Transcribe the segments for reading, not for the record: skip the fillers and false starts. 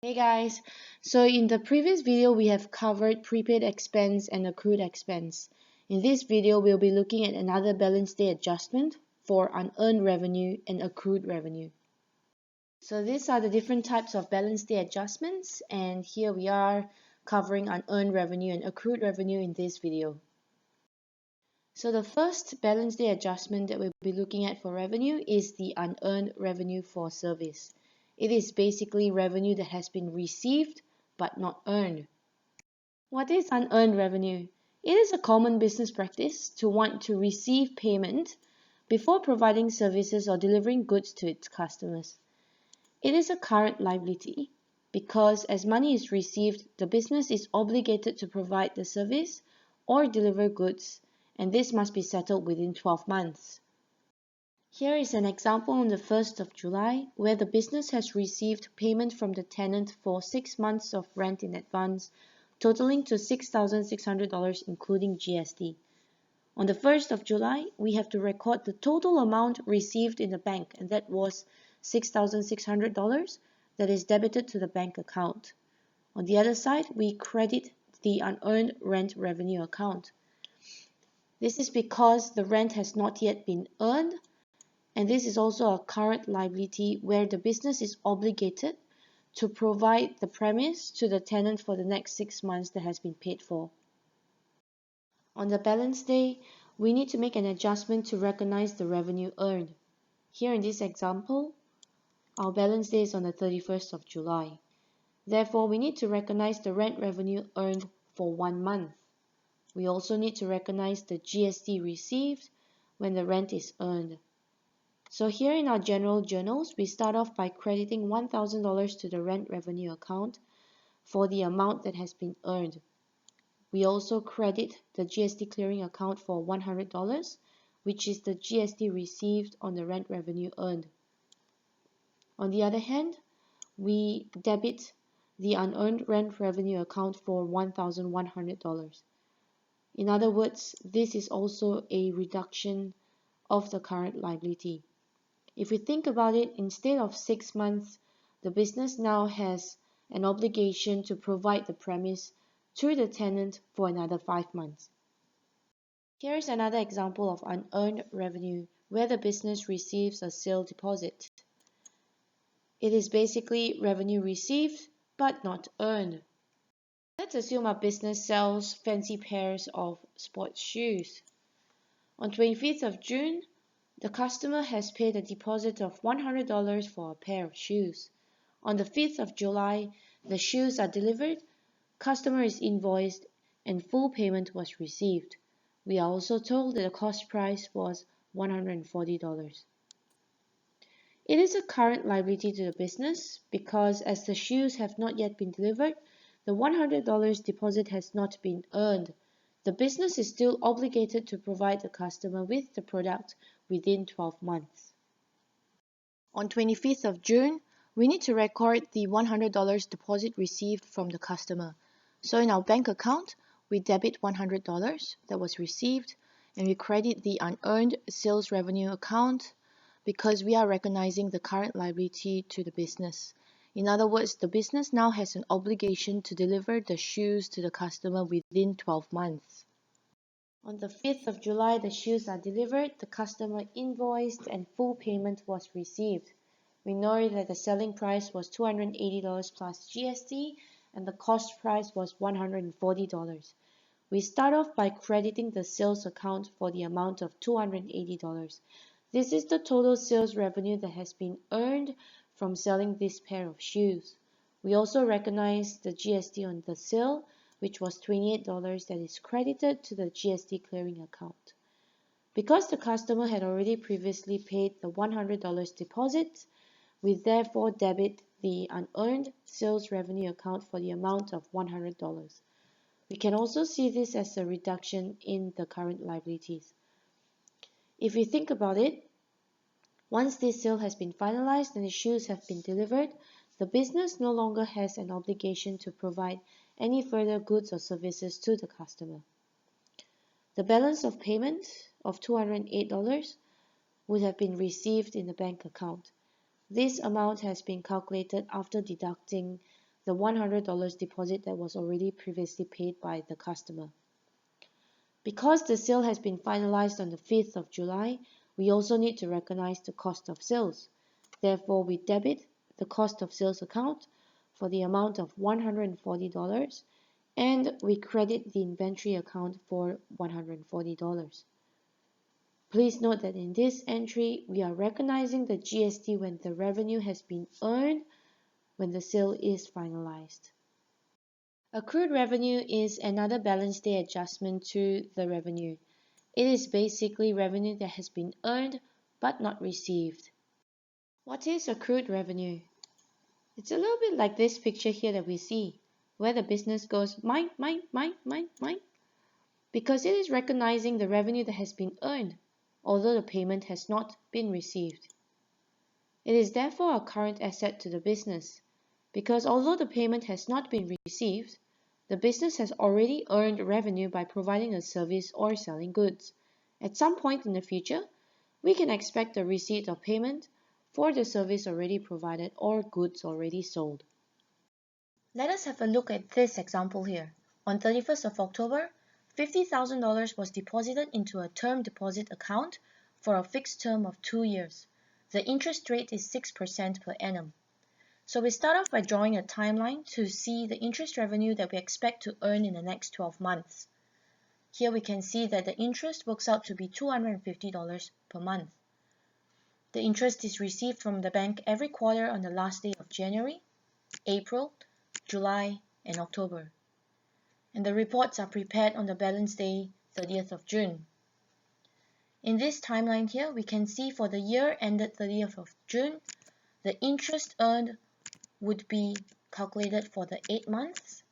Hey guys, so in the previous video we have covered prepaid expense and accrued expense. In this video we'll be looking at another balance day adjustment for unearned revenue and accrued revenue. So these are the different types of balance day adjustments, and here we are covering unearned revenue and accrued revenue in this video. So the first balance day adjustment that we'll be looking at for revenue is the unearned revenue for service. It is basically revenue that has been received but not earned. What is unearned revenue? It is a common business practice to want to receive payment before providing services or delivering goods to its customers. It is a current liability because as money is received, the business is obligated to provide the service or deliver goods, and this must be settled within 12 months. Here is an example on the 1st of July where the business has received payment from the tenant for 6 months of rent in advance, totaling to $6,600 including GST. On the 1st of July, we have to record the total amount received in the bank, and that was $6,600 that is debited to the bank account. On the other side, we credit the unearned rent revenue account. This is because the rent has not yet been earned, and this is also a current liability where the business is obligated to provide the premise to the tenant for the next 6 months that has been paid for. On the balance day, we need to make an adjustment to recognize the revenue earned. Here in this example, our balance day is on the 31st of July. Therefore, we need to recognize the rent revenue earned for 1 month. We also need to recognize the GST received when the rent is earned. So here in our general journals, we start off by crediting $1,000 to the rent revenue account for the amount that has been earned. We also credit the GST clearing account for $100, which is the GST received on the rent revenue earned. On the other hand, we debit the unearned rent revenue account for $1,100. In other words, this is also a reduction of the current liability. If we think about it, instead of 6 months, the business now has an obligation to provide the premise to the tenant for another 5 months. Here is another example of unearned revenue where the business receives a sale deposit. It is basically revenue received but not earned. Let's assume our business sells fancy pairs of sports shoes. On 25th of June, the customer has paid a deposit of $100 for a pair of shoes. On the 5th of July, the shoes are delivered, customer is invoiced, and full payment was received. We are also told that the cost price was $140. It is a current liability to the business because as the shoes have not yet been delivered, the $100 deposit has not been earned. The business is still obligated to provide the customer with the product within 12 months. On 25th of June, we need to record the $100 deposit received from the customer. So in our bank account, we debit $100 that was received, and we credit the unearned sales revenue account because we are recognizing the current liability to the business. In other words, the business now has an obligation to deliver the shoes to the customer within 12 months. On the 5th of July, the shoes are delivered, the customer invoiced, and full payment was received. We know that the selling price was $280 plus GST, and the cost price was $140. We start off by crediting the sales account for the amount of $280. This is the total sales revenue that has been earned from selling this pair of shoes. We also recognize the GST on the sale, which was $28 that is credited to the GST clearing account. Because the customer had already previously paid the $100 deposit, we therefore debit the unearned sales revenue account for the amount of $100. We can also see this as a reduction in the current liabilities. If you think about it, once this sale has been finalized and the shoes have been delivered, the business no longer has an obligation to provide any further goods or services to the customer. The balance of payment of $208 would have been received in the bank account. This amount has been calculated after deducting the $100 deposit that was already previously paid by the customer. Because the sale has been finalized on the 5th of July, we also need to recognize the cost of sales. Therefore, we debit the cost of sales account for the amount of $140 and we credit the inventory account for $140. Please note that in this entry, we are recognizing the GST when the revenue has been earned when the sale is finalized. Accrued revenue is another balance day adjustment to the revenue. It is basically revenue that has been earned but not received. What is accrued revenue? It's a little bit like this picture here that we see, where the business goes mine, because it is recognizing the revenue that has been earned, although the payment has not been received. It is therefore a current asset to the business, because although the payment has not been received, the business has already earned revenue by providing a service or selling goods. At some point in the future, we can expect a receipt of payment for the service already provided or goods already sold. Let us have a look at this example here. On 31st of October, $50,000 was deposited into a term deposit account for a fixed term of 2 years. The interest rate is 6% per annum. So we start off by drawing a timeline to see the interest revenue that we expect to earn in the next 12 months. Here we can see that the interest works out to be $250 per month. The interest is received from the bank every quarter on the last day of January, April, July, and October. And the reports are prepared on the balance day, 30th of June. In this timeline here, we can see for the year ended 30th of June, the interest earned would be calculated for the 8 months,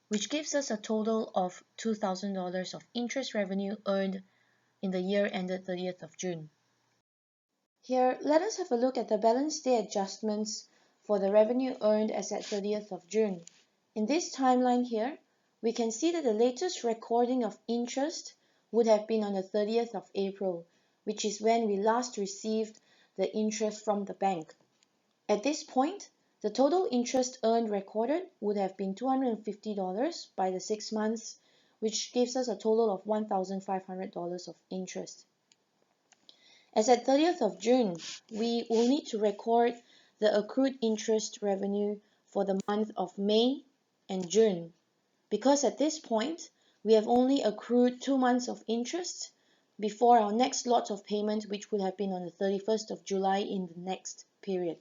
which gives us a total of $2,000 of interest revenue earned in the year ended 30th of June. Here, let us have a look at the balance day adjustments for the revenue earned as at 30th of June. In this timeline here, we can see that the latest recording of interest would have been on the 30th of April, which is when we last received the interest from the bank. At this point, the total interest earned recorded would have been $250 by the 6 months, which gives us a total of $1,500 of interest. As at 30th of June, we will need to record the accrued interest revenue for the month of May and June, because at this point, we have only accrued 2 months of interest before our next lot of payment, which would have been on the 31st of July in the next period.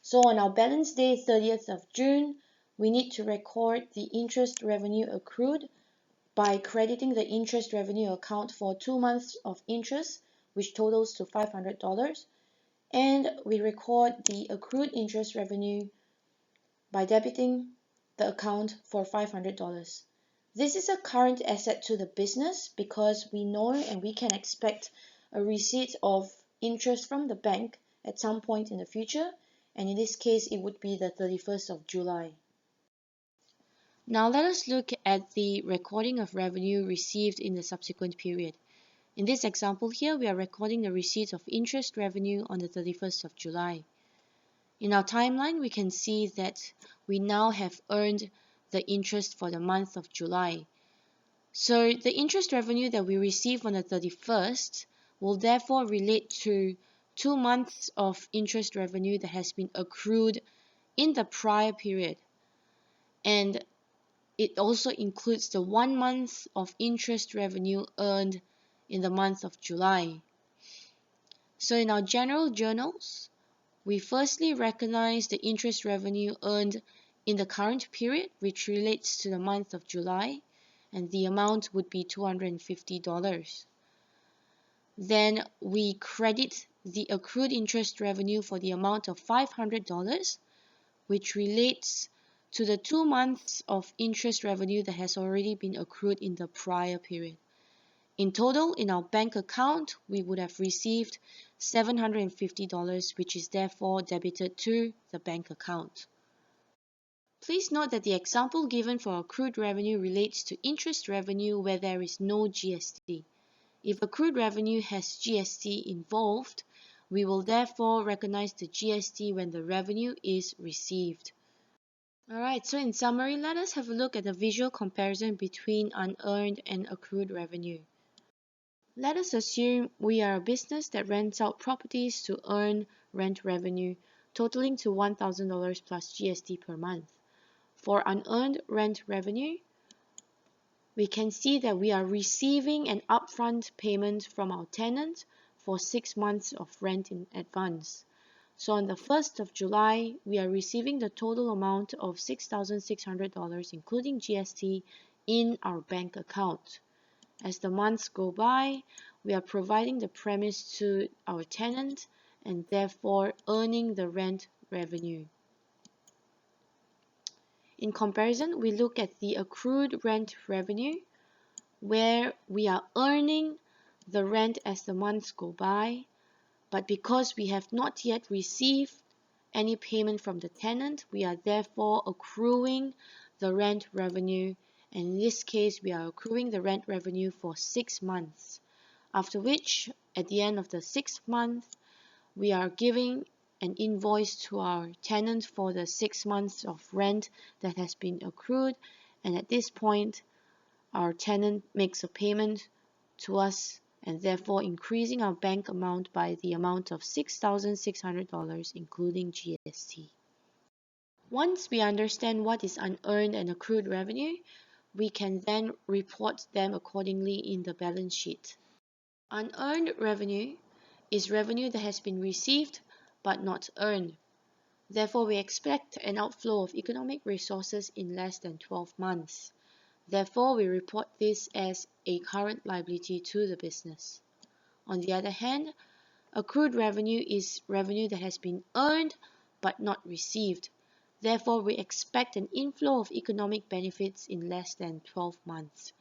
So on our balance day 30th of June, we need to record the interest revenue accrued by crediting the interest revenue account for 2 months of interest, which totals to $500, and we record the accrued interest revenue by debiting the account for $500. This is a current asset to the business because we know and we can expect a receipt of interest from the bank at some point in the future, and in this case it would be the 31st of July. Now let us look at the recording of revenue received in the subsequent period. In this example here, we are recording the receipt of interest revenue on the 31st of July. In our timeline, we can see that we now have earned the interest for the month of July. So the interest revenue that we receive on the 31st will therefore relate to 2 months of interest revenue that has been accrued in the prior period. And it also includes the 1 month of interest revenue earned in the month of July. So in our general journals, we firstly recognize the interest revenue earned in the current period, which relates to the month of July, and the amount would be $250. Then we credit the accrued interest revenue for the amount of $500, which relates to the 2 months of interest revenue that has already been accrued in the prior period. In total, in our bank account, we would have received $750, which is therefore debited to the bank account. Please note that the example given for accrued revenue relates to interest revenue where there is no GST. If accrued revenue has GST involved, we will therefore recognize the GST when the revenue is received. Alright, so in summary, let us have a look at the visual comparison between unearned and accrued revenue. Let us assume we are a business that rents out properties to earn rent revenue totaling to $1,000 plus GST per month. For unearned rent revenue, we can see that we are receiving an upfront payment from our tenant for 6 months of rent in advance. So on the 1st of July, we are receiving the total amount of $6,600 including GST in our bank account. As the months go by, we are providing the premise to our tenant and therefore earning the rent revenue. In comparison, we look at the accrued rent revenue, where we are earning the rent as the months go by, but because we have not yet received any payment from the tenant, we are therefore accruing the rent revenue, and in this case we are accruing the rent revenue for 6 months, after which at the end of the 6th month we are giving an invoice to our tenant for the 6 months of rent that has been accrued, and at this point our tenant makes a payment to us and therefore increasing our bank amount by the amount of $6,600 including GST. Once we understand what is unearned and accrued revenue, we can then report them accordingly in the balance sheet. Unearned revenue is revenue that has been received but not earned. Therefore, we expect an outflow of economic resources in less than 12 months. Therefore, we report this as a current liability to the business. On the other hand, accrued revenue is revenue that has been earned but not received. Therefore, we expect an inflow of economic benefits in less than 12 months.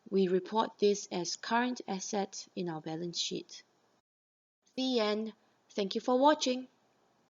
We report this as current asset in our balance sheet. The end. Thank you for watching.